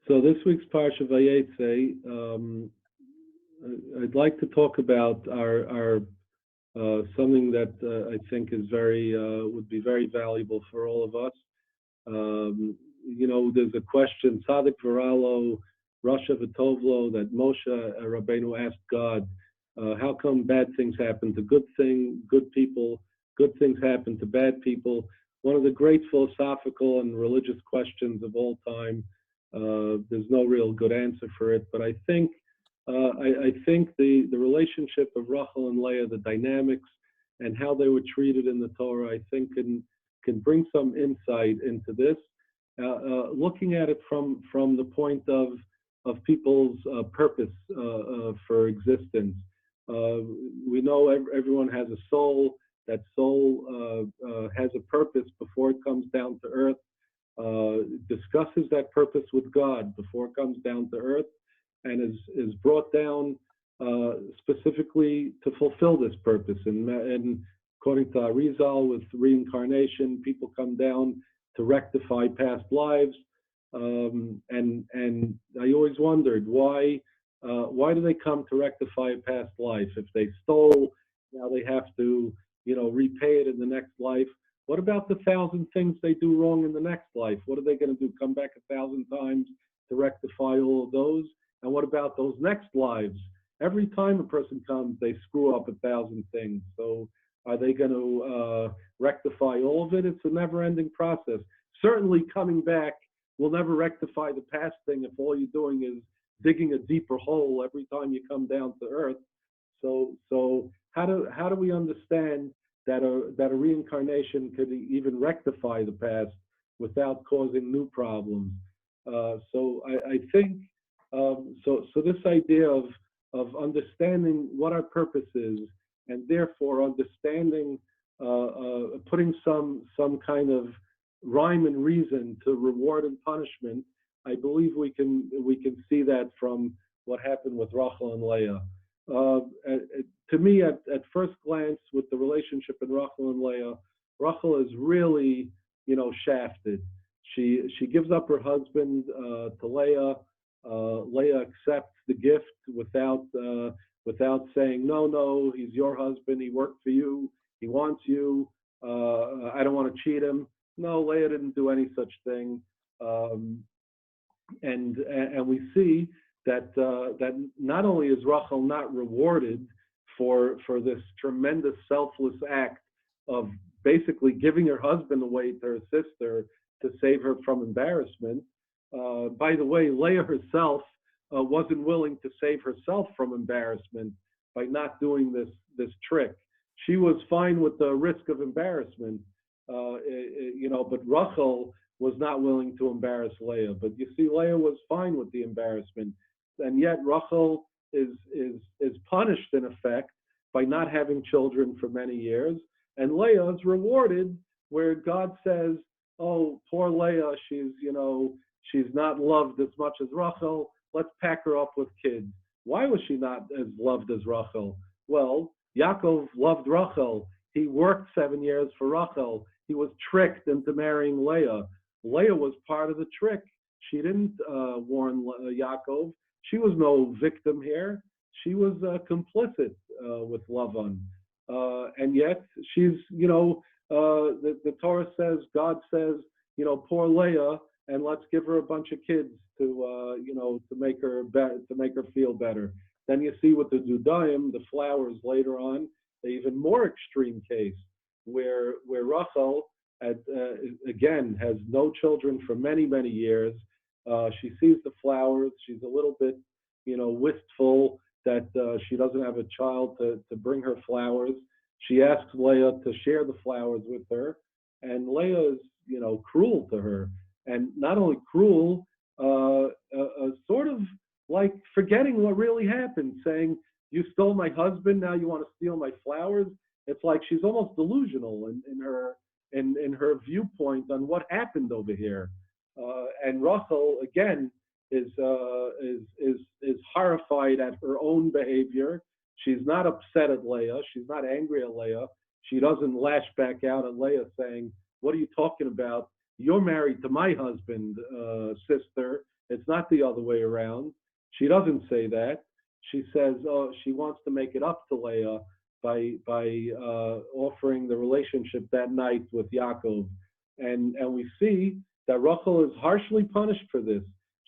So this week's Parshat Vayeitzei, I'd like to talk about our something that I think is would be very valuable for all of us. There's a question, Tzadik V'Ralo, Rochel V'Tovlo, that Moshe Rabbeinu asked God, how come bad things happen to good people, good things happen to bad people? One of the great philosophical and religious questions of all time. There's no real good answer for it, but I think the relationship of Rochel and Leah, the dynamics and how they were treated in the Torah, I think can bring some insight into this. Looking at it from the point of people's purpose for existence. We know everyone has a soul. That soul has a purpose before it comes down to earth. Discusses that purpose with God before it comes down to earth, and is brought down specifically to fulfill this purpose. And according to Arizal, with reincarnation, people come down to rectify past lives. And I always wondered why do they come to rectify a past life? If they stole, now they have to repay it in the next life. What about the 1,000 things they do wrong in the next life? What are they going to do? Come back 1,000 times to rectify all of those? And what about those next lives? Every time a person comes, they screw up 1,000 things. So are they going to rectify all of it? It's a never-ending process. Certainly coming back will never rectify the past thing if all you're doing is digging a deeper hole every time you come down to earth. So how do we understand that a reincarnation could even rectify the past without causing new problems? So I think so this idea of understanding what our purpose is, and therefore understanding putting some kind of rhyme and reason to reward and punishment. I believe we can see that from what happened with Rochel and Leah. To me, at first glance, with the relationship in Rochel and Leah, Rochel is really, shafted. She gives up her husband to Leah. Leah accepts the gift without saying, no, he's your husband. He worked for you. He wants you. I don't want to cheat him. No, Leah didn't do any such thing. And we see that not only is Rochel not rewarded for this tremendous selfless act of basically giving her husband away to her sister to save her from embarrassment. By the way, Leah herself wasn't willing to save herself from embarrassment by not doing this trick. She was fine with the risk of embarrassment, but Rochel was not willing to embarrass Leah. But you see, Leah was fine with the embarrassment, and yet Rochel is punished in effect by not having children for many years, and Leah is rewarded where God says, "Oh, poor Leah, she's not loved as much as Rochel. Let's pack her up with kids." Why was she not as loved as Rochel? Well, Yaakov loved Rochel. He worked 7 years for Rochel. He was tricked into marrying Leah. Leah was part of the trick. She didn't warn Yaakov. She was no victim here. She was complicit with Lavan. And yet she's, the Torah says, God says, poor Leah, and let's give her a bunch of kids to make her feel better. Then you see with the Dudaim, the flowers later on, the even more extreme case where Rochel again has no children for many, many years. She sees the flowers. She's a little bit, wistful that she doesn't have a child to bring her flowers. She asks Leah to share the flowers with her, and Leah is, cruel to her. And not only cruel, sort of like forgetting what really happened, saying, "You stole my husband, now you want to steal my flowers." It's like she's almost delusional in her viewpoint on what happened over here. And Rochel again is horrified at her own behavior. She's not upset at Leah. She's not angry at Leah. She doesn't lash back out at Leah saying, "What are you talking about? You're married to my husband, sister. It's not the other way around. She doesn't say that. She says, oh, she wants to make it up to Leah by offering the relationship that night with Yaakov. And we see that Rochel is harshly punished for this.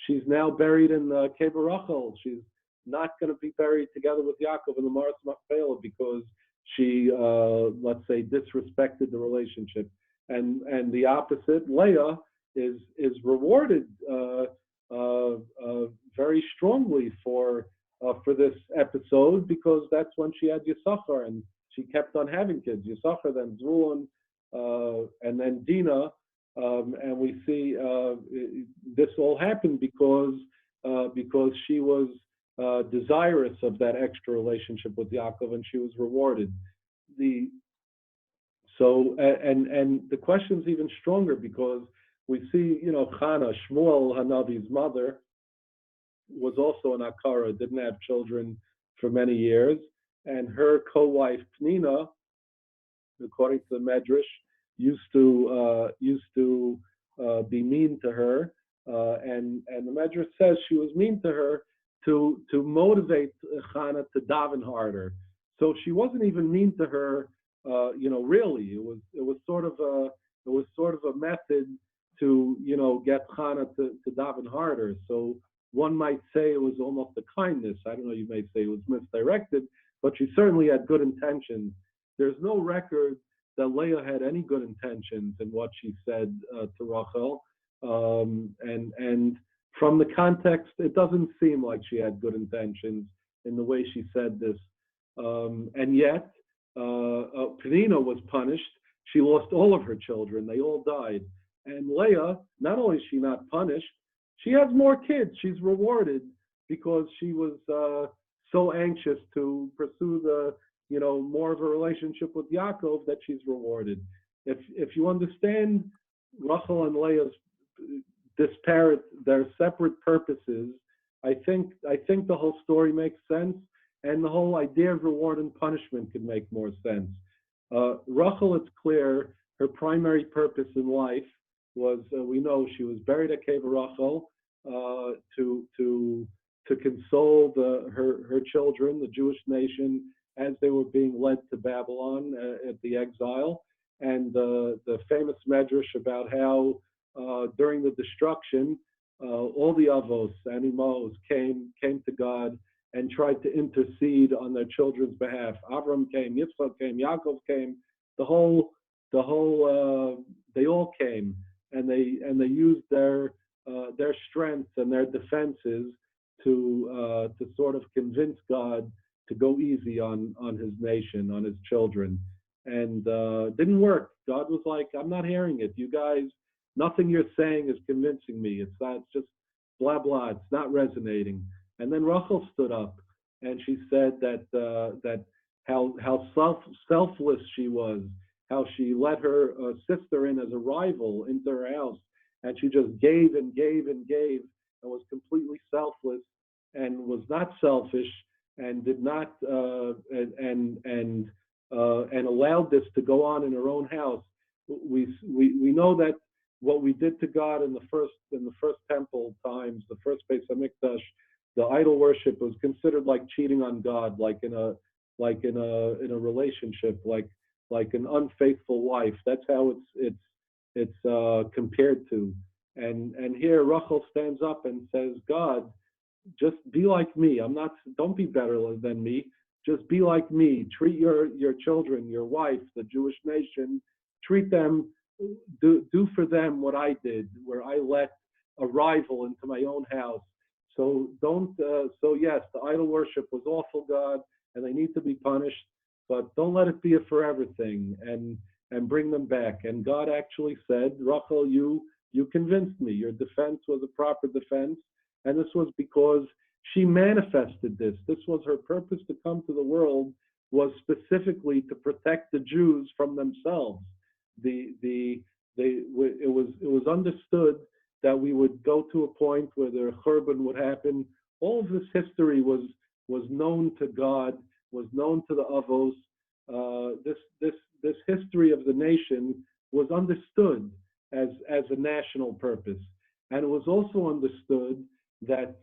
She's now buried in Kever Rochel. She's not going to be buried together with Yaakov in the Maras Machpelah because she, let's say, disrespected the relationship. And the opposite, Leah is rewarded very strongly for this episode, because that's when she had Yisachar and she kept on having kids. Yisachar, then Zvulun, and then Dinah. And we see this all happened because she was desirous of that extra relationship with Yaakov, and she was rewarded. And the question's even stronger because we see, Chana, Shmuel Hanavi's mother, was also an Akara, didn't have children for many years, and her co-wife Pnina, according to the Medrash, used to be mean to her, and the Medrash says she was mean to her to motivate Chana to daven harder. So she wasn't even mean to her, really. It was sort of a method to get Chana to daven harder. So one might say it was almost a kindness. I don't know, you may say it was misdirected, but she certainly had good intentions. There's no record that Leah had any good intentions in what she said to Rochel. And from the context, it doesn't seem like she had good intentions in the way she said this. And yet, Penina was punished. She lost all of her children. They all died. And Leah, not only is she not punished, she has more kids. She's rewarded because she was so anxious to pursue the, more of a relationship with Yaakov, that she's rewarded. If you understand Rochel and Leah's their separate purposes, I think the whole story makes sense, and the whole idea of reward and punishment could make more sense. Rochel, it's clear, her primary purpose in life was, we know she was buried at Kever Rochel to console her children, the Jewish nation, as they were being led to Babylon at the exile. And the famous medrash about how during the destruction, all the avos, animals, came to God and tried to intercede on their children's behalf. Avram came, Yitzchak came, Yaakov came, they all came, and they used their strengths and their defenses to sort of convince God to go easy on his nation, on his children. And didn't work. God was like, I'm not hearing it. You guys, nothing you're saying is convincing me. It's just blah, blah. It's not resonating. And then Rochel stood up and she said that how selfless she was, how she let her sister in as a rival into her house, and she just gave and gave and gave, and was completely selfless and was not selfish, and did not and allowed this to go on in her own house. We know that what we did to God in the first temple times, the first Beis Hamikdash, the idol worship was considered like cheating on God, like in a relationship, like an unfaithful wife. That's how it's compared to. And here Rochel stands up and says, God, just be like me. Don't be better than me. Just be like me. Treat your children, your wife, the Jewish nation, treat them, do for them what I did, where I let a rival into my own house. So yes, the idol worship was awful, God, and they need to be punished, but don't let it be a forever thing, and bring them back. And God actually said, Rochel, you convinced me. Your defense was a proper defense, and this was because she manifested this. This was her purpose to come to the world, was specifically to protect the Jews from themselves. It was understood that we would go to a point where the Churban would happen. All of this history was known to God, was known to the Avos. This history of the nation was understood as a national purpose. And it was also understood that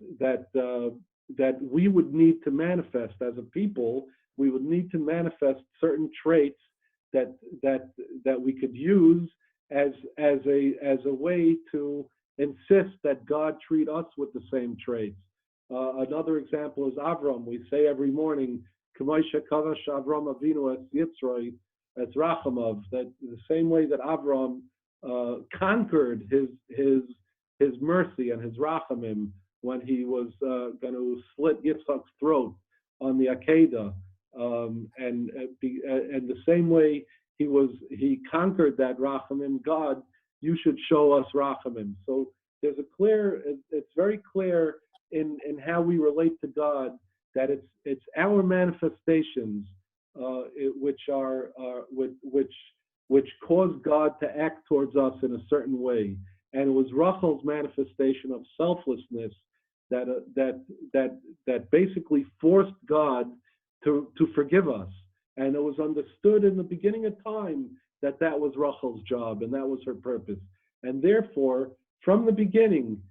we would need to manifest as a people. We would need to manifest certain traits that we could use as a way to insist that God treat us with the same traits. Another example is Avram. We say every morning, "K'moshe kavash Avram Avinu es Yitzroi es Rachamav," that the same way that Avram conquered his mercy and his rachamim when he was going to slit Yitzchak's throat on the Akedah, and the same way he conquered that rachamim. God, you should show us rachamim. So there's it's very clear in how we relate to God that it's our manifestations which cause God to act towards us in a certain way. And it was Rochel's manifestation of selflessness that basically forced God to forgive us. And it was understood in the beginning of time that was Rochel's job and that was her purpose. And therefore, from the beginning,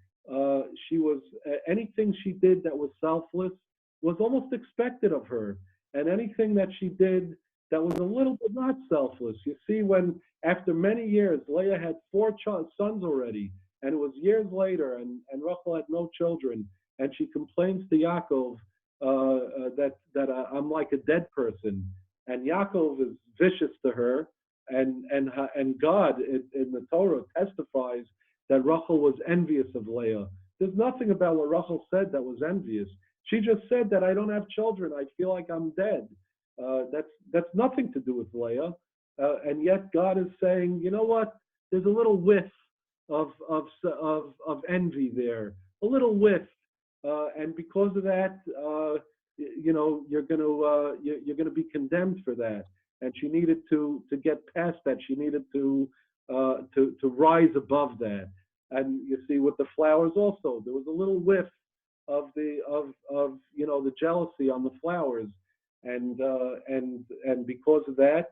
she was anything she did that was selfless was almost expected of her. And anything that she did that was a little bit not selfless. You see, when after many years, Leah had 4 sons already, and it was years later, and Rochel had no children, and she complains to Yaakov that I'm like a dead person, and Yaakov is vicious to her, and God in the Torah testifies that Rochel was envious of Leah. There's nothing about what Rochel said that was envious. She just said that I don't have children. I feel like I'm dead. That's nothing to do with Leah. And yet God is saying, you know what? There's a little whiff of envy there, a little whiff, and because of that, you're going to be condemned for that. And she needed to get past that. She needed to rise above that. And you see, with the flowers also, there was a little whiff of the jealousy on the flowers, and because of that,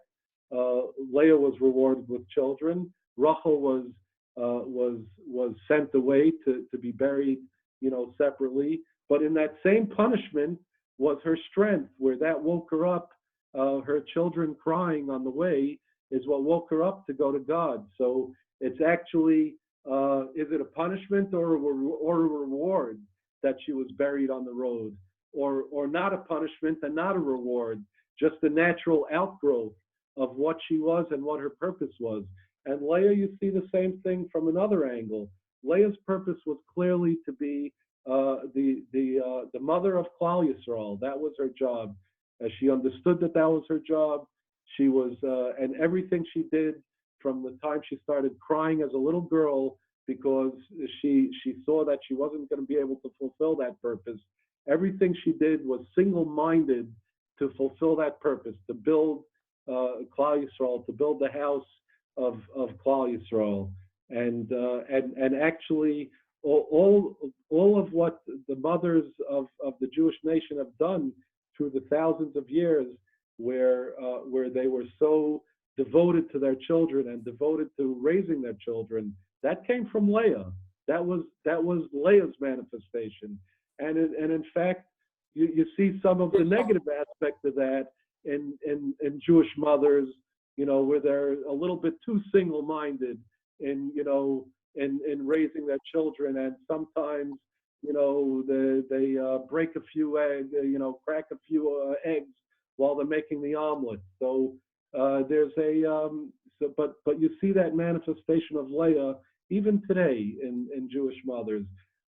Leah was rewarded with children. Rochel was sent away to be buried, separately. But in that same punishment was her strength, where that woke her up. Her children crying on the way is what woke her up to go to God. So it's actually, is it a punishment or a reward that she was buried on the road, or not a punishment and not a reward, just a natural outgrowth of what she was and what her purpose was. And Leah, you see the same thing from another angle. Leah's purpose was clearly to be the mother of Klal Yisrael. That was her job. She understood that was her job. She was, and everything she did from the time she started crying as a little girl, because she saw that she wasn't going to be able to fulfill that purpose. Everything she did was single-minded to fulfill that purpose, to build Klal Yisrael, to build the house of Klal Yisrael, and actually all of what the mothers of the Jewish nation have done through the thousands of years, where they were so devoted to their children and devoted to raising their children, that came from Leah. That was Leah's manifestation, and in fact, you see some of the negative aspect of that in Jewish mothers, where they're a little bit too single-minded in raising their children, and sometimes they break a few eggs, crack a few eggs while they're making the omelet. So there's but you see that manifestation of Leah even today in Jewish mothers.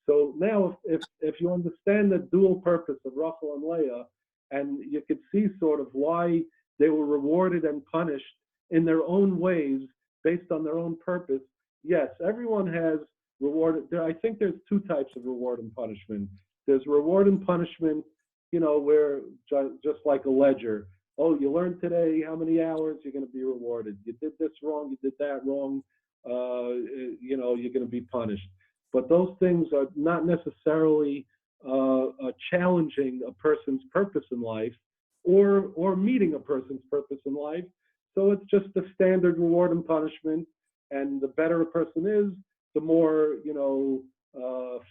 So now, if you understand the dual purpose of Rochel and Leah, and you could see sort of why they were rewarded and punished in their own ways based on their own purpose. Yes, everyone has reward. I think there's 2 types of reward and punishment. There's reward and punishment, where just like a ledger. Oh, you learned today how many hours, you're going to be rewarded. You did this wrong, you did that wrong, you're going to be punished. But those things are not necessarily challenging a person's purpose in life, or meeting a person's purpose in life. So it's just the standard reward and punishment. And the better a person is, the more,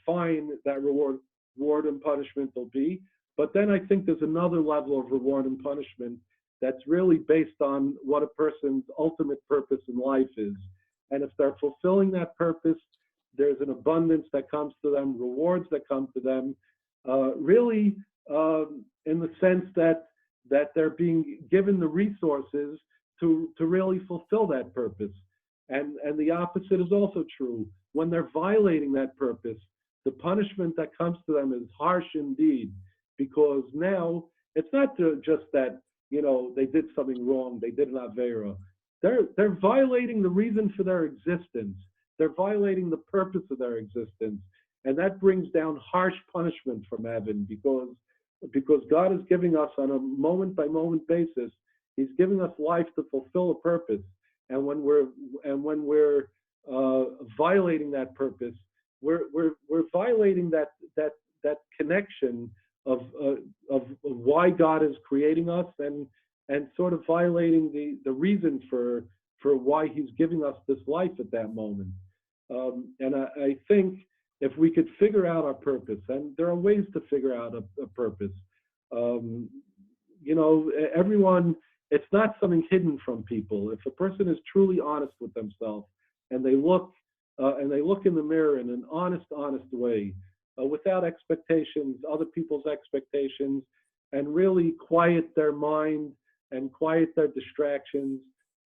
fine that reward and punishment will be. But then I think there's another level of reward and punishment that's really based on what a person's ultimate purpose in life is. And if they're fulfilling that purpose, there's an abundance that comes to them, rewards that come to them, really in the sense that they're being given the resources to really fulfill that purpose. And the opposite is also true. When they're violating that purpose, the punishment that comes to them is harsh indeed, because now it's not just that, they did something wrong, they did an avera. They're violating the reason for their existence. They're violating the purpose of their existence. And that brings down harsh punishment from heaven, because God is giving us on a moment by moment basis, he's giving us life to fulfill a purpose. And when we're violating that purpose, we're violating that connection of why God is creating us, and sort of violating the reason for why he's giving us this life at that moment. And I think if we could figure out our purpose, and there are ways to figure out a purpose, everyone, it's not something hidden from people. If a person is truly honest with themselves, and they look in the mirror in an honest way, without expectations, other people's expectations, and really quiet their mind and quiet their distractions,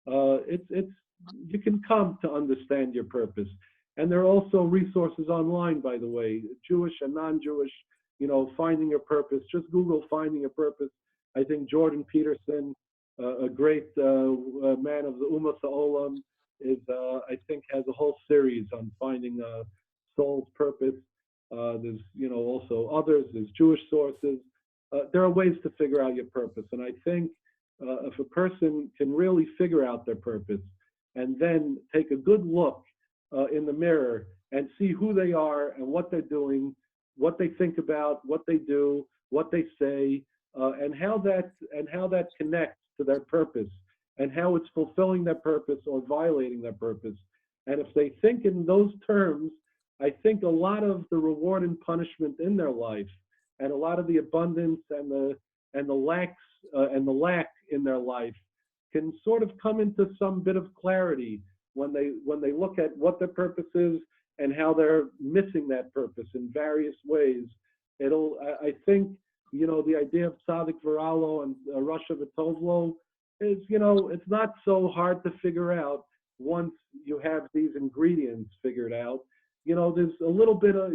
you can come to understand your purpose. And there are also resources online, by the way, Jewish and non-Jewish, finding your purpose. Just Google finding your purpose. I think Jordan Peterson, a great man of the Ummah Sa'olam, I think has a whole series on finding soul's purpose. There's, also others. There's Jewish sources. There are ways to figure out your purpose. And I think if a person can really figure out their purpose and then take a good look in the mirror and see who they are and what they're doing, what they think about, what they do, what they say, and how that connects to their purpose, and how it's fulfilling their purpose or violating their purpose. And if they think in those terms, I think a lot of the reward and punishment in their life, and a lot of the abundance and the lack in their life, can sort of come into some bit of clarity when they look at what their purpose is and how they're missing that purpose in various ways. I think, the idea of Tzadik V'Ralo and Rochel V'Tovlo is, it's not so hard to figure out once you have these ingredients figured out. There's a little bit of,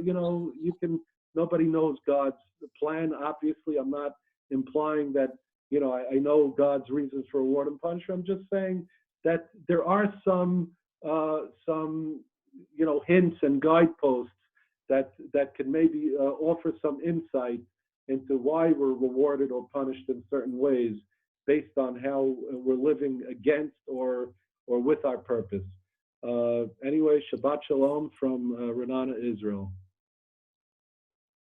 nobody knows God's plan. Obviously, I'm not implying that, I know God's reasons for reward and punishment. I'm just saying that there are some hints and guideposts that can maybe offer some insight into why we're rewarded or punished in certain ways based on how we're living against or with our purpose. Anyway, Shabbat Shalom from Renana, Israel.